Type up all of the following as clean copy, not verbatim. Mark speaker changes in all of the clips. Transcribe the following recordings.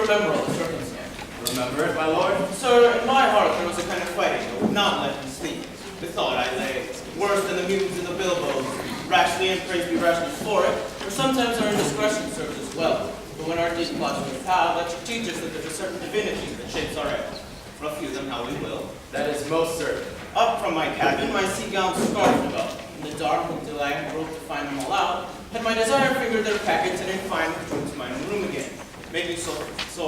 Speaker 1: remember all the circumstance.
Speaker 2: Remember it, my lord?
Speaker 1: Sir, in my heart there was a kind of fighting that would not let me sleep. Methought I lay, worse than the mutants in the bilboes. Rashly and praise be rashness for it, for sometimes our indiscretion serves us well. But when our deep plots with how, that should teach us that there's a certain divinity that shapes our ends. Rough them how we will.
Speaker 2: That is most certain.
Speaker 1: Up from my cabin, my sea gown scarfed about. In the dark, until I had groped to find them all out, had my desire fingered their packets and in fine returned to my own room again, making so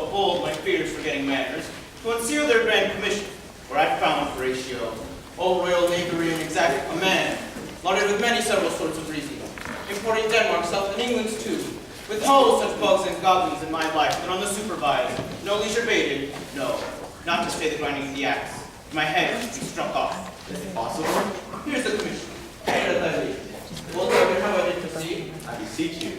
Speaker 1: bold my fears forgetting manners, to unseal their grand commission, where I found Horatio, O royal knavery and exact command, lauded with many several sorts of reasoning, importing Denmark, South and England's too, with such bugs and goblins in my life that on the supervised, no leisure baited, no, not to stay the grinding of the axe, my head should be struck off.
Speaker 2: Is it possible?
Speaker 1: Here's the commission. Here thy leave. Well, David, how I did proceed?
Speaker 2: I beseech you.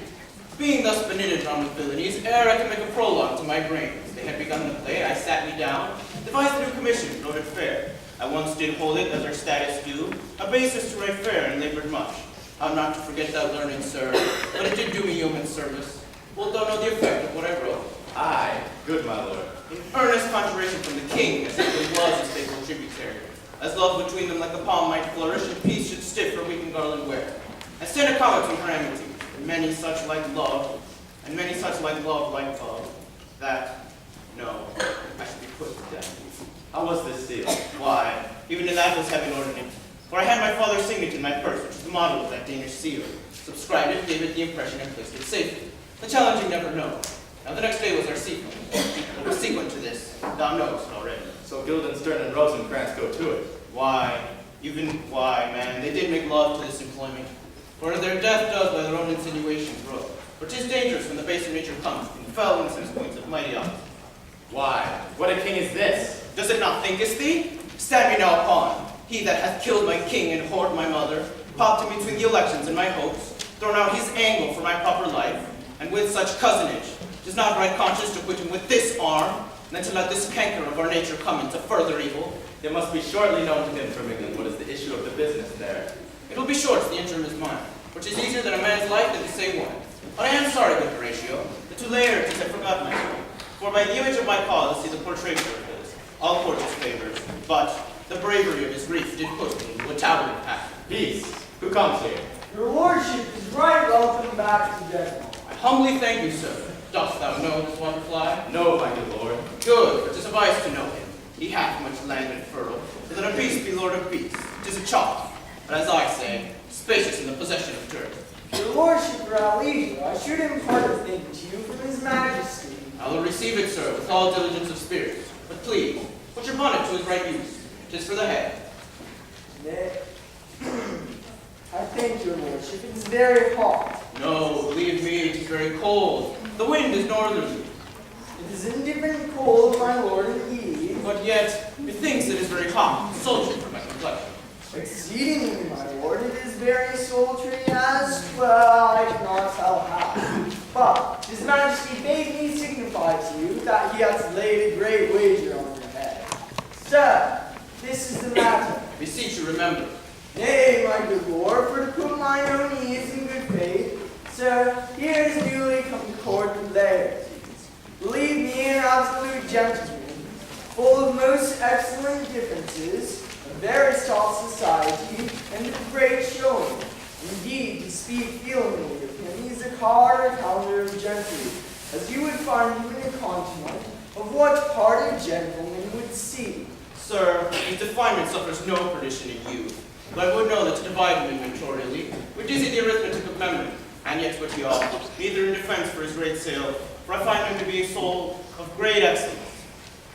Speaker 1: Being thus benitted round with villainies, ere I could make a prologue to my brains, they had begun the play, I sat me down, devised a new commission, wrote it fair. I once did hold it, as our status do, a basis to write fair, and labored much. How not to forget that learning, sir, but it did do me yeoman service. Wilt thou know the effect of what I wrote?
Speaker 2: Aye, good my lord.
Speaker 1: In earnest conjuration from the king, as if it was his faithful tributary, as love between them like a palm might flourish, and peace should stiff her weak and garland wear. I stand a comment to her amity, and many such like love, like love, that, no, I should be put to death.
Speaker 2: How was this sealed?
Speaker 1: Why, even in that was heaven ordinance. For I had my father's signet in my purse, which is the model of that Danish seal. Subscribed it, gave it the impression, and placed it safely. The challenge you never know. Now the next day was our sequence. What was sequent to this, thou knowest already.
Speaker 2: So Guildenstern and Rosencrantz go to it.
Speaker 1: Why, man, they did make love to this employment. For their death does by their own insinuation grow. For 'tis dangerous when the baser nature comes, and fell incense points of mighty odds.
Speaker 2: Why, what a king is this?
Speaker 1: Does it not thinkest thee? Stand me now upon. He that hath killed my king and whored my mother, popped him between the elections and my hopes, thrown out his angle for my proper life, and with such cozenage, 'tis not right conscious to quit him with this arm, and then to let this canker of our nature come into further evil.
Speaker 2: It must be shortly known to him from England what is the issue of the business there.
Speaker 1: It will be short if the interim is mine, which is easier than a man's life than to say one. But I am sorry, good Horatio, that to Laertes I forgot myself. For by the image of my cause see the portraiture of his, all court his favors, but the bravery of his grief did put me into a tablet path.
Speaker 2: Peace. Who comes here?
Speaker 3: Your lordship is right welcome back to Denmark.
Speaker 1: I humbly thank you, sir. Dost thou know this wonderfly?
Speaker 2: No, my good lord.
Speaker 1: Good, for 'tis a vice to know him. He hath much land and fertile, so that a beast be lord of beasts. 'Tis a chop, but as I say, spacious in the possession of turf.
Speaker 3: Your lordship rallies, I should impart a thing to you from his majesty.
Speaker 1: I will receive it, sir, with all diligence of spirit. But please, put your bonnet to his right use. 'Tis for the head.
Speaker 3: Nay. I thank your lordship, it is very hot.
Speaker 1: No, believe me, it is very cold. The wind is northerly.
Speaker 3: It is indifferent cold, my lord, indeed.
Speaker 1: But yet, methinks it is very hot, sultry for my complexion.
Speaker 3: Exceedingly, my lord, it is very sultry as well, I cannot tell how. But his majesty bade me signify to you that he hath laid a great wager on your head. Sir, this is the matter.
Speaker 1: Beseech you remember.
Speaker 3: Nay, my good lord, for to put mine own ease in good faith, sir, here is newly come to court with Laertes. Believe me, an absolute gentleman, full of most excellent differences, of very soft society, and of great showing. Indeed, to speak feelingly of him, he is a card counter of gentry, as you would find him in a continent of what part a gentleman would see.
Speaker 1: Sir, his definement suffers no perdition in you. But I would know that to divide him inventorially would easy the arithmetic of memory, and yet what he ought, neither in defense for his great sale, for I find him to be a soul of great excellence.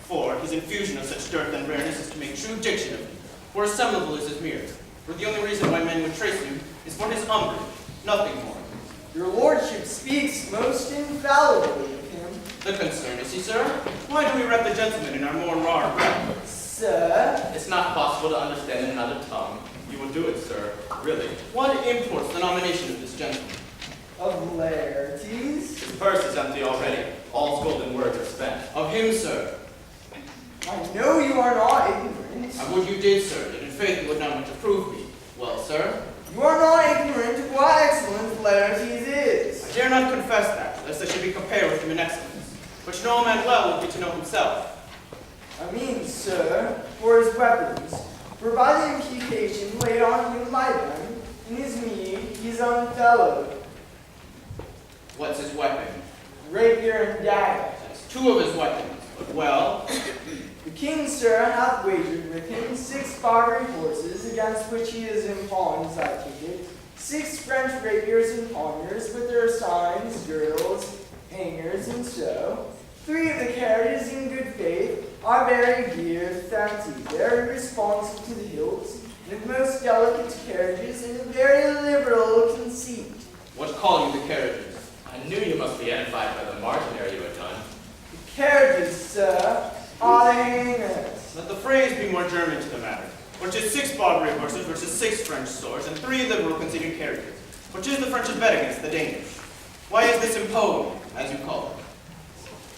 Speaker 1: For his infusion of such dearth and rareness is to make true diction of him, for assemblable is his mirror. For the only reason why men would trace him is for his umbrage, nothing more.
Speaker 3: Your lordship speaks most infallibly of him.
Speaker 1: The concern, is he, sir? Why do we rep the gentleman in our more raw breath?
Speaker 3: Sir,
Speaker 2: It's not possible to understand in another tongue. You will do it, sir. Really.
Speaker 1: What imports the nomination of this gentleman?
Speaker 3: of Laertes.
Speaker 2: His purse is empty already. All golden words are spent.
Speaker 1: Of him, sir.
Speaker 3: I know you are not ignorant.
Speaker 1: I would you did, sir, that in faith you would not much approve me. Well, sir?
Speaker 3: You are not ignorant of what excellence Laertes is.
Speaker 1: I dare not confess that, lest I should be compared with him in excellence. which no man well would be to know himself.
Speaker 3: I mean, sir, for his weapons, for by the imputation laid on him by them, in his meed he is unfellowed.
Speaker 1: What's his weapon?
Speaker 3: Rapier and dagger.
Speaker 1: That's two of his weapons. But well,
Speaker 3: The king, sir, hath wagered with him 6 Barbary horses, against which he is in pawns, I take it, 6 French rapiers and poniards, with their signs, girdles, hangers, and so. 3 of the carriages, in good faith, are very dear, fancy, very responsive to the hilts, and most delicate carriages, and very liberal conceit.
Speaker 2: What call you the carriages? I knew you must be edified by the marginary you had done.
Speaker 3: The carriages, sir, are the hangers.
Speaker 1: let the phrase be more German to the matter. Which is 6 Barbary horses versus 6 French swords, and 3 liberal conceited carriages. Which is the French a bet against the Danish? Why is this imposed, as you call it?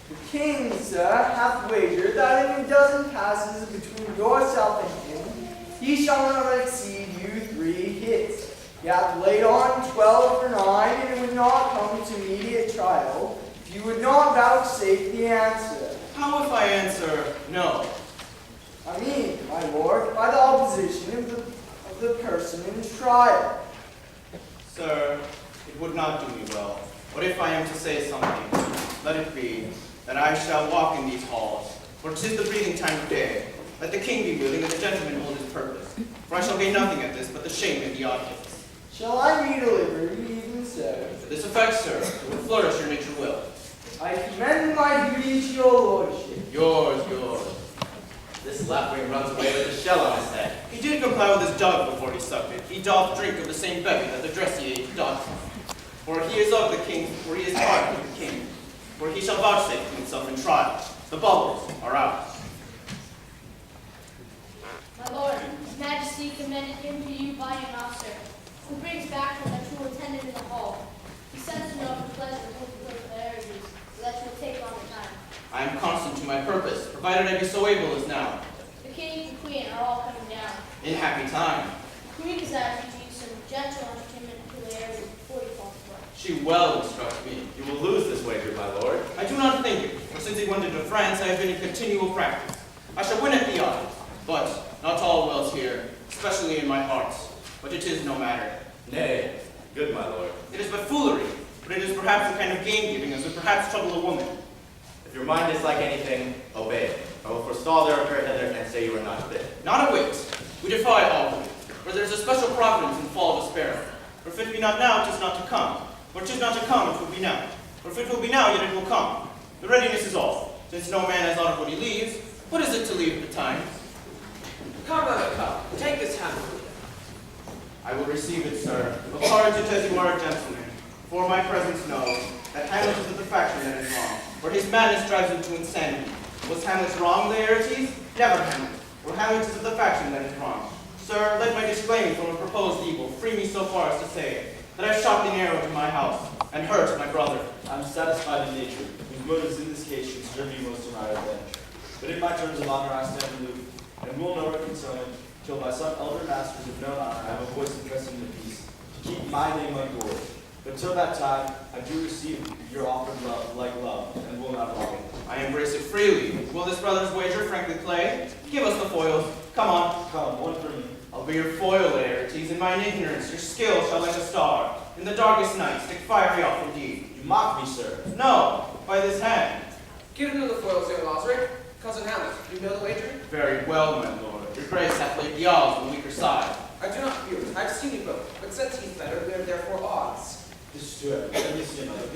Speaker 3: The king, sir, hath wagered that in a dozen passes between yourself and him, he shall not exceed you 3 hits. He hath laid on 12 for 9, and it would not come to immediate trial if you would not vouchsafe the answer.
Speaker 1: How if I answer no?
Speaker 3: I mean, my lord, by the opposition of the person in trial.
Speaker 1: Sir, it would not do me well. What if I am to say something? Let it be that I shall walk in these halls, for 'tis the breathing time of day. Let the king be willing, and the gentleman hold his purpose. For I shall gain nothing at this but the shame of the audience.
Speaker 3: Shall I be delivered even so?
Speaker 1: To this effect, sir, it will flourish your nature will.
Speaker 3: I commend my duty to your lordship.
Speaker 1: Yours.
Speaker 2: This lapwing runs away with a shell on his head.
Speaker 1: He did comply with his jug before he sucked it. He doth drink of the same bevy that the dressier doth. For he is of the king, for he is part of the king. For he shall vouchsafe to himself in trial. The bubbles are out.
Speaker 4: My lord, His Majesty commended him to you by an officer, who brings back from a true attendant in the hall. He sends to know if the pleasure will fulfill the marriages, so that you will take longer time.
Speaker 1: I am constant to my purpose, provided I be so able as now.
Speaker 4: The king and queen are all coming down.
Speaker 1: In happy time.
Speaker 4: The queen desires you to use some gentle entertainment to the air before you fall to work.
Speaker 1: She well instructs me.
Speaker 2: You will lose this wager, my lord.
Speaker 1: I do not think it, for since he went into France, I have been in continual practice. I shall win at the odds, but not all wells here, especially in my hearts. But it is no matter.
Speaker 2: Nay, good my lord.
Speaker 1: It is but foolery, but it is perhaps a kind of game-giving as would perhaps trouble a woman.
Speaker 2: If your mind is like anything, obey it. I will forestall their affair hither and say you are not fit.
Speaker 1: Not a whit. We defy all women, for there is a special providence in fall of a sparrow. For if it be not now, 'tis not to come. For 'tis not to come, it will be now. For if it will be now, yet it will come. The readiness is all. Since no man has thought of what he leaves, what is it to leave at the time?
Speaker 5: Come, brother, come. Take this hand.
Speaker 1: I will receive it, sir. Apart it as you are a gentleman. For my presence knows that Hamlet is of the faction that is wrong, for his madness drives him to insanity. Was Hamlet's wrong, Laertes? Never Hamlet. For Hamlet is of the faction that is wrong. Sir, let my disclaiming from a proposed evil free me so far as to say that I shot the arrow to my house and hurt my brother.
Speaker 6: I am satisfied in nature, whose motives in this case should serve you most to my revenge. But in my terms of honor I stand aloof, and will no reconciliation till by some elder masters of known honor I have a voice addressing the peace, to keep my name ungored. But till that time, I do receive your offered love like love, and will not wrong it.
Speaker 1: I embrace it freely. Will this brother's wager frankly play? Give us the foils. Come on.
Speaker 6: Come, one for me.
Speaker 1: I'll be your foil, Laertes. In mine ignorance, your skill shall like a star. In the darkest night, stick fiery off indeed.
Speaker 6: You mock me, sir.
Speaker 1: No, by this hand.
Speaker 5: Give him the foils, young Osric. Cousin Hamlet, you know the wager?
Speaker 1: Very well, my lord. Your grace hath laid the odds on the weaker side.
Speaker 5: I do not fear it. I've seen you both. But since he's better, we are therefore odds.
Speaker 6: This is to heaven. Let me see another.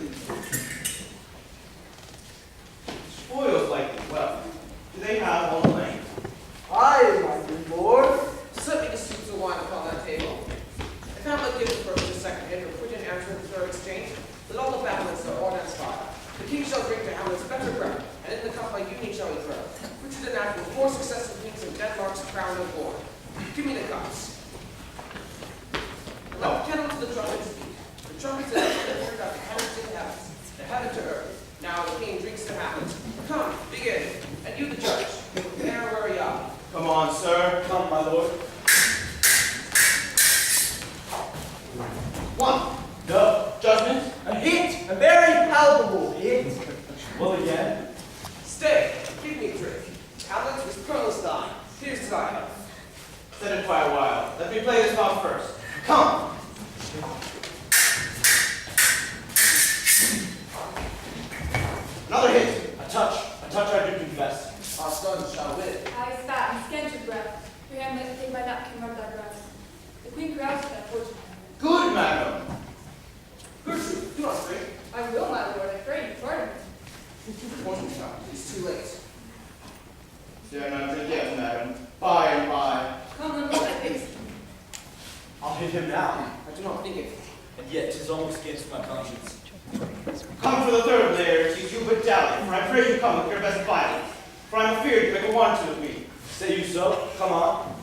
Speaker 1: Spoils likely well. Do they have all length?
Speaker 3: Aye, my good lord.
Speaker 5: Slip me the soups of wine upon that table. If Hamlet gives the first and second hit, or put in answer the third exchange, let all the battlements are on that spot. The king shall drink to Hamlet's better breath, and in the cup by union shall he throw. Richard and Act with 4 successive kings of Denmark's crown and born. Give me the cups. And let the kettle to the trumpets beat. The trumpets that have heard out the heavens to the heavens, the heaven to earth. Now the king drinks to Hamlet. Come, begin, and you the judge. Prepare where ye are.
Speaker 1: Come on, sir.
Speaker 6: Come, my lord.
Speaker 1: One. No. Judgment.
Speaker 3: A hit, a very palpable hit.
Speaker 6: Well, again?
Speaker 5: Stay, give me a drink. Hamlet was Colonel's dying. Here's to thy health.
Speaker 1: Set it by a while. Let me play this bout first. Come! Another hit.
Speaker 6: A touch I do confess.
Speaker 5: Our son shall win.
Speaker 7: I spat and scant your breath. Your hand let take my napkin rub thy breast. The queen caroused at that fortune.
Speaker 1: Good, madam.
Speaker 5: Gertrude, do not drink.
Speaker 7: I will, my lord, I pray you pardon me.
Speaker 5: Fortune child, it is too late.
Speaker 1: Dare not drink yet, madam. By and by.
Speaker 7: Come and look at this.
Speaker 6: I'll hit him now.
Speaker 5: I do not think it.
Speaker 6: And yet 'tis almost against my conscience.
Speaker 1: Come for the third, Laertes, you but dally, for I pray you come with your best violence. For I am afeard you make a wanton of me.
Speaker 6: Say you so? Come on.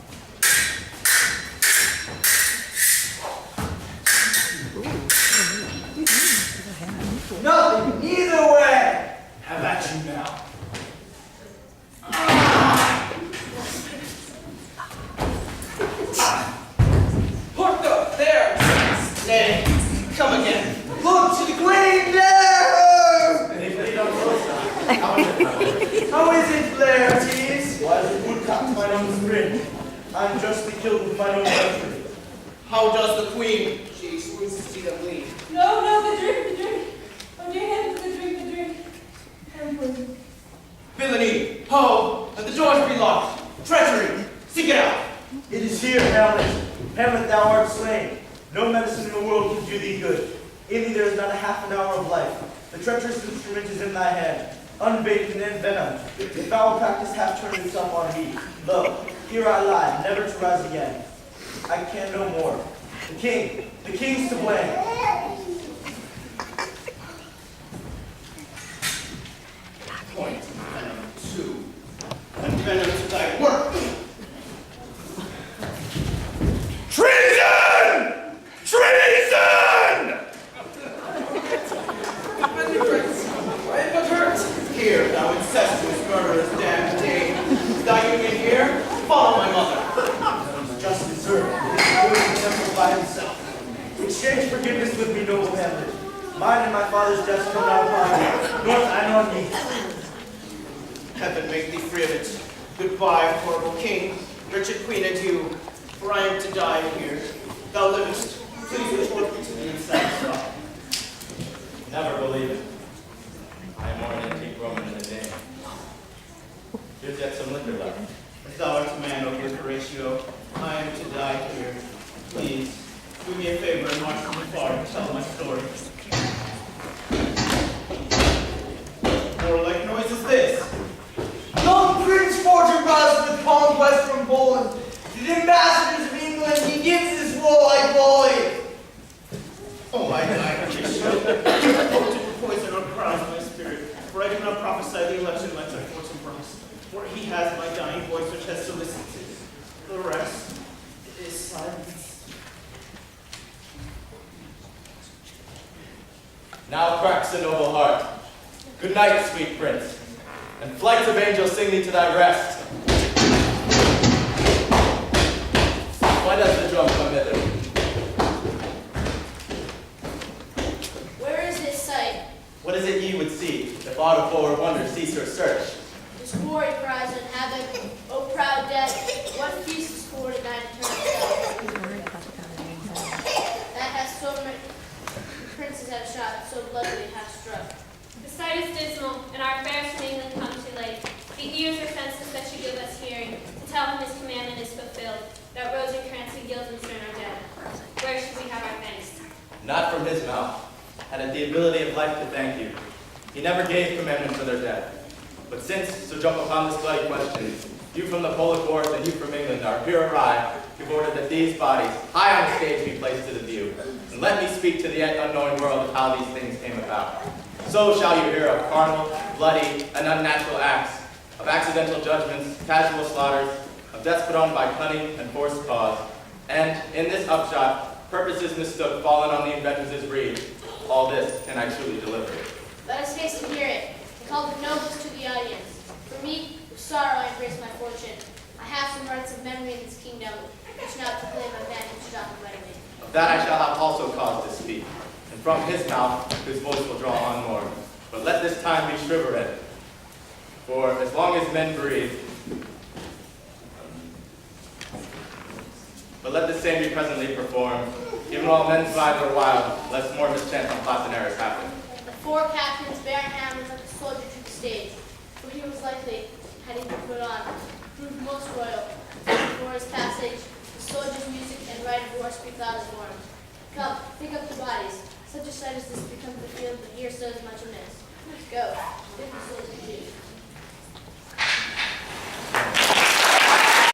Speaker 3: Nothing, either way.
Speaker 6: Have at you now.
Speaker 5: Port up there!
Speaker 1: Nay, come again.
Speaker 3: Look to the queen, no!
Speaker 2: They played on both sides. How is it, my lord?
Speaker 3: How is it, Laertes?
Speaker 6: Why is it woodcock mine own spring? I am justly killed with mine own country.
Speaker 1: How does the queen?
Speaker 5: She swoons to see them bleed.
Speaker 7: No, no, the drink, the drink. Oh, dear heavens, the drink, the drink. I'm poisoned.
Speaker 1: Villainy! Ho! Let the doors be locked! Treachery! Seek it out!
Speaker 6: It is here, Hamlet. Hamlet, thou art slain. No medicine in the world can do thee good. In thee there is not a half an hour of life. The treacherous instrument is in thy hand, unbaked and envenomed. The foul practice hath turned itself on thee. Lo, here I lie, never to rise again. I can no more. The king's to blame.
Speaker 1: Point venom two. And venom to thy work!
Speaker 6: Treason! Treason!
Speaker 5: Defend your prince. I am but hurt.
Speaker 1: Here, thou incestuous murderous damned dame. Is thy union here? Follow my mother.
Speaker 6: Just deserved. It is going to temple by himself. Exchange forgiveness with me, noble Hamlet. Mine and my father's deaths come not upon you, nor thine on me.
Speaker 1: Heaven make thee free of it. Goodbye, horrible king. Wretched queen, adieu. For I am to die here. Thou livest. Please report me to the satisfied.
Speaker 2: Never believe it. I am more an antique Roman than a Dane. Here's yet some liquor left.
Speaker 1: If thou art a man, O good Horatio, I am to die here. Please, do me a favor and march me far to tell my story. More like noise is this.
Speaker 3: Young Prince Fortinbras with conquest from Poland. To the ambassadors of England, he gives his warlike volley.
Speaker 1: Oh, I die, Horatio. You potent poison or cries my spirit, for I do not prophesy the election like my Fortinbras, for he has my dying voice which has solicited. The rest is silence.
Speaker 2: Now cracks a noble heart. Good night, sweet prince. And flights of angels sing thee to thy rest. Why does the drum come hither?
Speaker 4: Where is this sight?
Speaker 2: What is it ye would see, if aught of forward wonder cease your search?
Speaker 4: This glory cries on havoc, O proud death, what feast is for to thine eternal self? That has so many princes have shot, so bloodily have struck.
Speaker 8: The sight is dismal, and our affairs from England come too late. The ears are senseless that should give us hearing, to tell him his commandment is fulfilled, that Rosencrantz and Guildenstern are dead. Where should we have our thanks?
Speaker 2: Not from his mouth. Had it the ability of life to thank you. He never gave commandment for their death. But since, so jump upon this bloody question, you from the Polish wars and you from England are here arrived, you've ordered that these bodies, high on the stage, be placed to the view. And let me speak to the yet unknowing world of how these things came about. So shall you hear of carnal, bloody, and unnatural acts, of accidental judgments, casual slaughters, of deaths put on by cunning and forced cause, and, in this upshot, purposes mistook fallen on the inventors' breed. All this can I truly deliver.
Speaker 4: Let us hasten to hear it, and call the nobles to the audience. For me, with sorrow I embrace my fortune. I have some rights of memory in this kingdom, which now to claim my vantage doth invite me.
Speaker 2: Of that I shall have also cause to speak, and from his mouth his voice will draw on more. But let this time be shrivered. For as long as men breathe, but let the same be presently performed. Given all men's lives are wild, lest more mischance and plots and errors happen.
Speaker 4: The four captains bearing hammers like a soldier to the stage, for he was likely, had he been put on, proved most royal. For his passage, the soldiers' music and rite of war speak loud as horns. Come, pick up the bodies. Such a sight as this becomes the field, but here so is much amiss. Let's go. If the soldiers do.